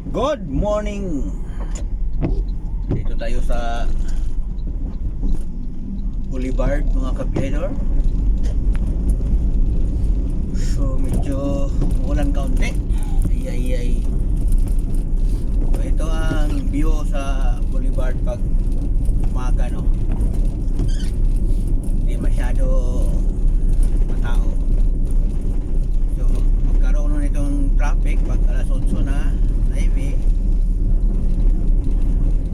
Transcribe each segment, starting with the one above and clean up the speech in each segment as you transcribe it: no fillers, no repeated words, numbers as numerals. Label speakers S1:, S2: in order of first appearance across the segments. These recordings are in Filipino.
S1: Good morning. Dito tayo sa Boulevard mga kapyedor. So medyo umulan kaunti. Ay. So, ito ang view sa Boulevard pag umaga, no? Hindi masyado matao. So magkaroon nun itong traffic pag alas 8 na highway.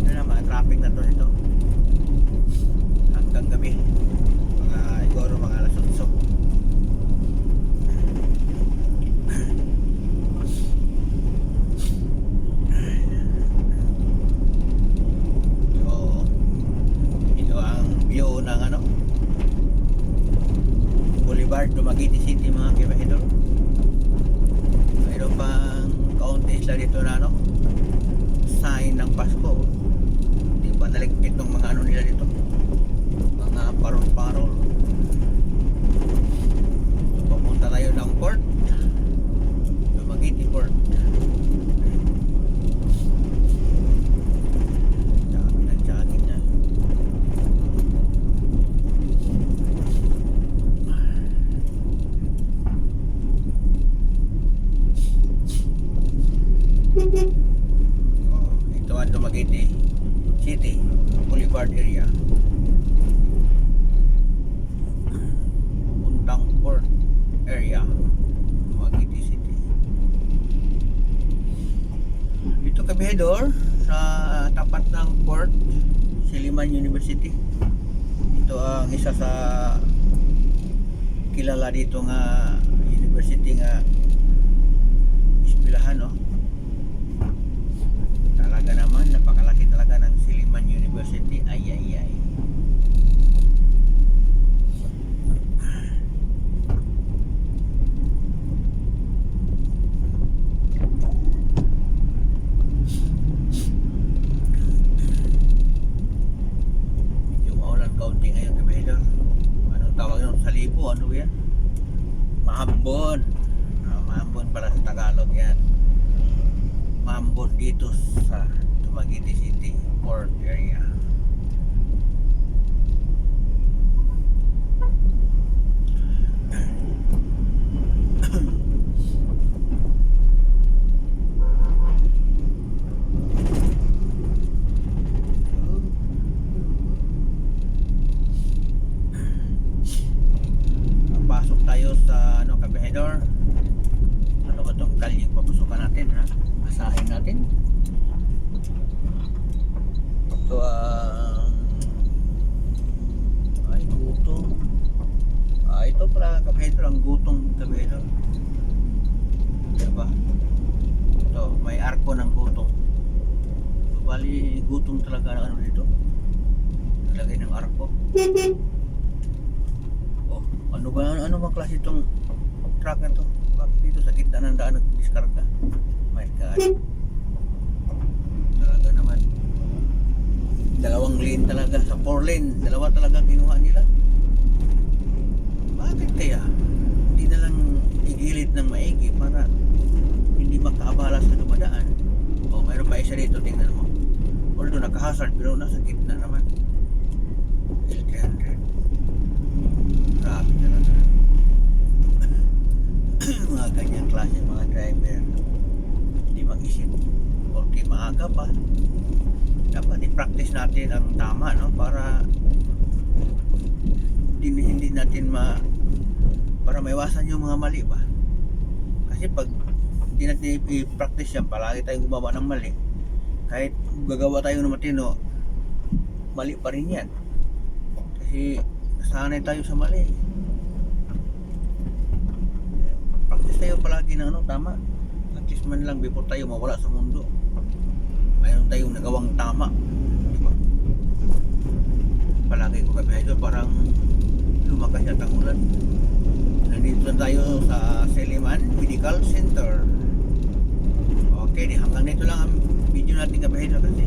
S1: Ano naman, traffic na to ito hanggang gabi, siguro mga alas 8. So ito ang view ng Boulevard, Dumaguete City mga kapahidor. Mayroon pang kaunti sila dito na sign ng Pasko. Hindi pa naligpit ng mga nila dito, mga parol-parol. So, papunta tayo ng port, Dumaguete Port. Jogging na. Ito ang Dumaguete City Boulevard area, puntang port area, Dumaguete City. Dito kabihedor sa tapat ng port, Silliman University. Ito ang isa sa kilala dito nga university nga eskwelahan, no? Talaga naman, napakalaki talaga ng Silliman University. Ay. Yung maulan kaunti ngayon kapahidor. Anong tawag yun? Sa libo, ano yan? Mahambon. Mahambon para sa Tagalog yan. Mahambon dito sa Dumaguete City Port area. Pasok tayo sa kapahedor. Ano ba itong kalyeng papusukan natin, ha? Asahin natin. Ito ay gutom. Ito pala kapahedor, ang gutong kapahedor. Diba? Ito, may arko ng gutong. So, bali gutong talaga ng dito. Nalagay ng arko. Ano bang klase itong truck na to? Bakit dito sa gitna ng daan nag-diskarga? My God. Talaga naman. Dalawang lane talaga. Sa 4 lane, dalawa talaga kinuha nila. Bakit kaya? Hindi na lang igilid ng maigi para hindi makaabala sa dumadaan. Mayroon pa isa dito, tingnan mo. Although naka-hazard, pero nasa gitna naman. 800. Grabe talaga. Mga ganyang klase mga driver, hindi mag-isip porque maaga pa. Dapat i-practice natin ang tama, no? Para hindi natin para maiwasan yung mga mali ba. Kasi pag hindi natin i-practice yan, palagi tayong gumawa ng mali. Kahit gagawa tayo ng matino, mali pa rin yan. Kasi sanay tayo sa mali. Practice tayo palagi ng tama. At least man lang before tayo mawala sa mundo, mayroon tayong nagawang tama, diba? Palagi ko kapahedor, parang lumakas yata ang ulan. Nandito tayo sa Silliman Medical Center. Okay, hanggang nito lang ang video natin kapahedor kasi